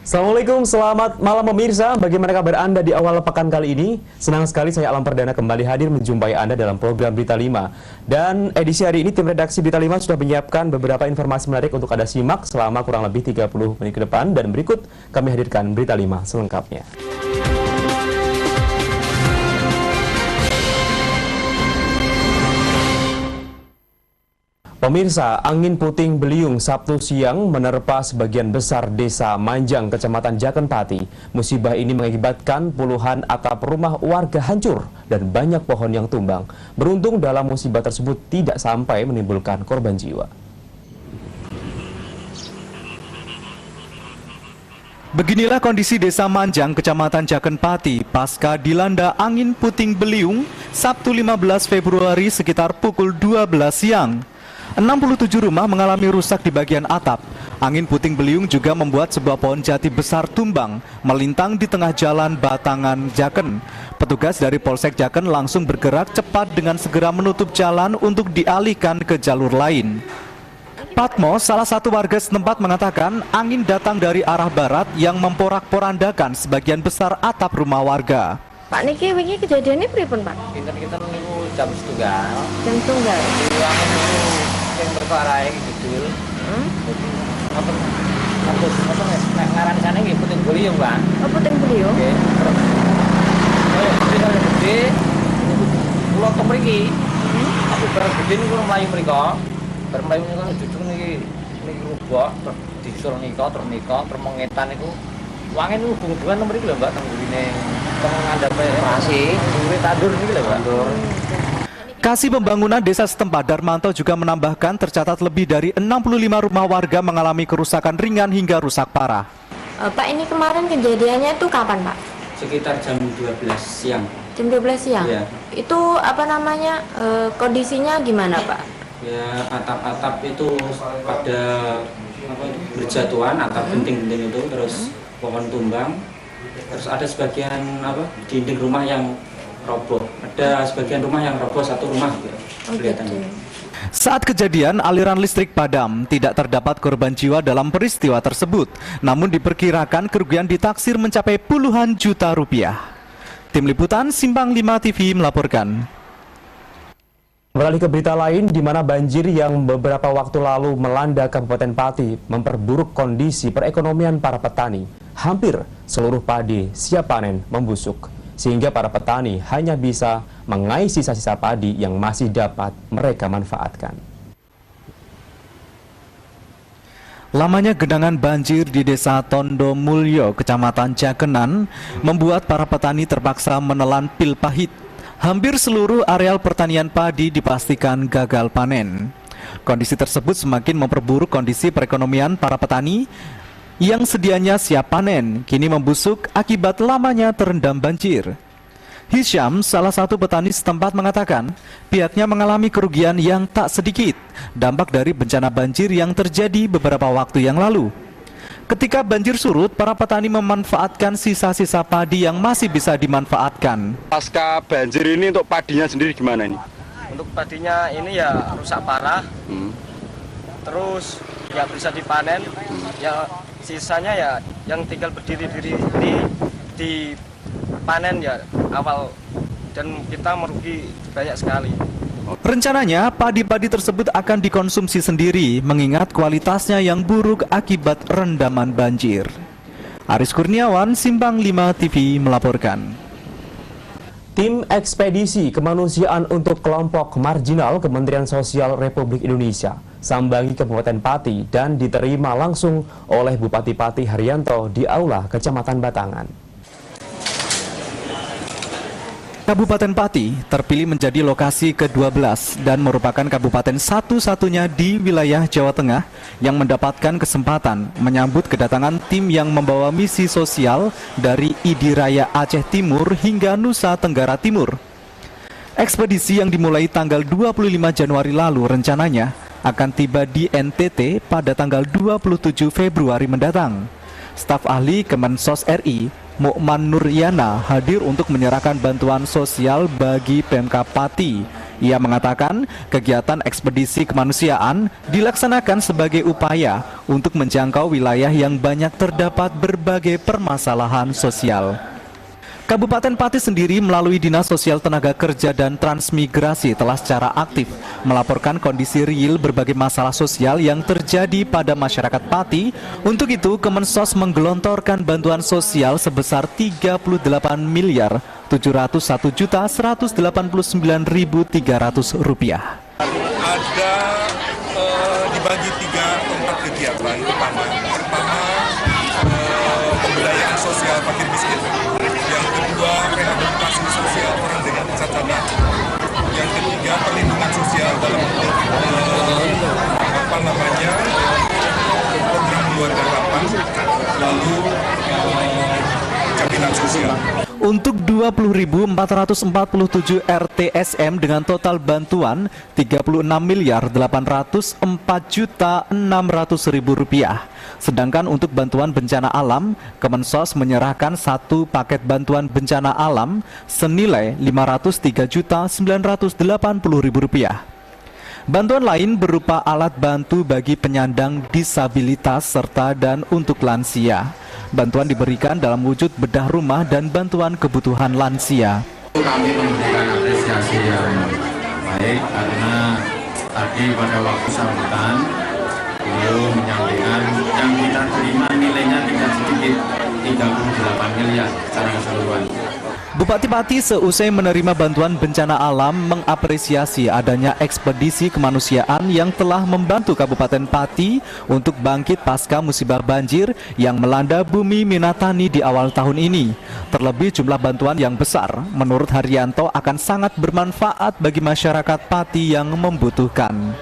Assalamualaikum, selamat malam pemirsa. Bagaimana kabar Anda di awal pekan kali ini? Senang sekali saya Alam Perdana kembali hadir menjumpai Anda dalam program Berita 5. Dan edisi hari ini tim redaksi Berita 5 sudah menyiapkan beberapa informasi menarik untuk Anda simak selama kurang lebih 30 menit ke depan. Dan berikut kami hadirkan Berita 5 selengkapnya. Pemirsa, angin puting beliung Sabtu siang menerpa sebagian besar desa Manjang, Kecamatan Jakenpati. Musibah ini mengakibatkan puluhan atap rumah warga hancur dan banyak pohon yang tumbang. Beruntung dalam musibah tersebut tidak sampai menimbulkan korban jiwa. Beginilah kondisi desa Manjang, Kecamatan Jakenpati, pasca dilanda angin puting beliung Sabtu 15 Februari sekitar pukul 12 siang. 67 rumah mengalami rusak di bagian atap. Angin puting beliung juga membuat sebuah pohon jati besar tumbang, melintang di tengah jalan Batangan Jaken. Petugas dari Polsek Jaken langsung bergerak cepat dengan segera menutup jalan untuk dialihkan ke jalur lain. Patmo, salah satu warga setempat mengatakan angin datang dari arah barat yang memporak-porandakan sebagian besar atap rumah warga. Pak niki wingi kejadiannya pripun, Pak? Kita niku jam setunggal. Jam tunggal. Angin niku sing berkoarae gitu. Apa nek ngaran sana nggih puting beliung, Pak. Oh, puting beliung. Nggih. Kalau gede kula teng mriki. Aku bareng gede niku mlayu mriko. Bareng mlayu niku jujur niki rubah terus disul nika terus mengetan niku. Wangen niku hubungan mriki lho, Mbak, teng gurine. Teng ngandhape masih gurine tandur niki lho, Mbak. Kasih Pembangunan Desa setempat Darmanto juga menambahkan tercatat lebih dari 65 rumah warga mengalami kerusakan ringan hingga rusak parah. Pak, ini kemarin kejadiannya tuh kapan, Pak? Sekitar jam 12 siang. Jam 12 siang? Iya. Itu apa namanya, kondisinya gimana, Pak? Ya, atap-atap itu pada berjatuhan, atap genting-genting itu, terus pohon tumbang, terus ada sebagian dinding rumah yang roboh. Ada sebagian rumah yang roboh, satu rumah kelihatannya. Saat kejadian, aliran listrik padam, tidak terdapat korban jiwa dalam peristiwa tersebut. Namun diperkirakan kerugian ditaksir mencapai puluhan juta rupiah. Tim Liputan Simpang 5 TV melaporkan. Beralih ke berita lain, di mana banjir yang beberapa waktu lalu melanda Kabupaten Pati memperburuk kondisi perekonomian para petani. Hampir seluruh padi siap panen membusuk, sehingga para petani hanya bisa mengais sisa-sisa padi yang masih dapat mereka manfaatkan. Lamanya genangan banjir di Desa Tondo Mulyo, Kecamatan Jakenan, membuat para petani terpaksa menelan pil pahit. Hampir seluruh areal pertanian padi dipastikan gagal panen. Kondisi tersebut semakin memperburuk kondisi perekonomian para petani yang sedianya siap panen, kini membusuk akibat lamanya terendam banjir. Hisyam, salah satu petani setempat mengatakan, pihaknya mengalami kerugian yang tak sedikit, dampak dari bencana banjir yang terjadi beberapa waktu yang lalu. Ketika banjir surut, para petani memanfaatkan sisa-sisa padi yang masih bisa dimanfaatkan. Pasca banjir ini untuk padinya sendiri gimana ini? Untuk padinya ini ya rusak parah, terus ya bisa dipanen, ya sisanya ya yang tinggal berdiri-diri ini dipanen ya awal, dan kita merugi banyak sekali. Rencananya, padi-padi tersebut akan dikonsumsi sendiri, mengingat kualitasnya yang buruk akibat rendaman banjir. Aris Kurniawan, Simpang 5 TV melaporkan. Tim Ekspedisi Kemanusiaan untuk Kelompok Marginal Kementerian Sosial Republik Indonesia sambangi Kabupaten Pati dan diterima langsung oleh Bupati Pati Haryanto di Aula Kecamatan Batangan. Kabupaten Pati terpilih menjadi lokasi ke-12 dan merupakan kabupaten satu-satunya di wilayah Jawa Tengah yang mendapatkan kesempatan menyambut kedatangan tim yang membawa misi sosial dari ID Raya Aceh Timur hingga Nusa Tenggara Timur. Ekspedisi yang dimulai tanggal 25 Januari lalu rencananya akan tiba di NTT pada tanggal 27 Februari mendatang. Staf ahli Kemensos RI, Mukman Nuryana, hadir untuk menyerahkan bantuan sosial bagi Pemkab Pati Ia mengatakan kegiatan ekspedisi kemanusiaan dilaksanakan sebagai upaya untuk menjangkau wilayah yang banyak terdapat berbagai permasalahan sosial. Kabupaten Pati sendiri melalui Dinas Sosial Tenaga Kerja dan Transmigrasi telah secara aktif melaporkan kondisi real berbagai masalah sosial yang terjadi pada masyarakat Pati. Untuk itu, Kemensos menggelontorkan bantuan sosial sebesar Rp31.189.300. Ada dibagi 3 tempat kegiatan utama. Pertama, pemberdayaan sosial fakir miskin. Yang kedua, rehabilitasi sosial orang dengan cacat. Yang ketiga, perlindungan sosial dalam program keluarga harapan, lalu jaminan sosial. Untuk 20.447 RTSM dengan total bantuan Rp36.804.600.000. Sedangkan untuk bantuan bencana alam, Kemensos menyerahkan 1 paket bantuan bencana alam senilai Rp503.980.000. Bantuan lain berupa alat bantu bagi penyandang disabilitas serta dan untuk lansia. Bantuan diberikan dalam wujud bedah rumah dan bantuan kebutuhan lansia. Kami memberikan apresiasi yang baik karena tadi pada waktu sambutan beliau menyampaikan yang kita terima nilainya tidak sedikit 38 miliar secara keseluruhan. Bupati Pati seusai menerima bantuan bencana alam mengapresiasi adanya ekspedisi kemanusiaan yang telah membantu Kabupaten Pati untuk bangkit pasca musibah banjir yang melanda bumi Minatani di awal tahun ini. Terlebih jumlah bantuan yang besar menurut Haryanto akan sangat bermanfaat bagi masyarakat Pati yang membutuhkan.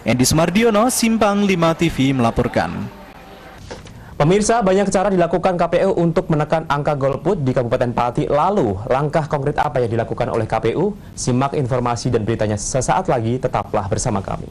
Endi Sumardiono, Simpang 5 TV melaporkan. Pemirsa, banyak cara dilakukan KPU untuk menekan angka golput di Kabupaten Pati. Lalu, langkah konkret apa yang dilakukan oleh KPU? Simak informasi dan beritanya sesaat lagi, tetaplah bersama kami.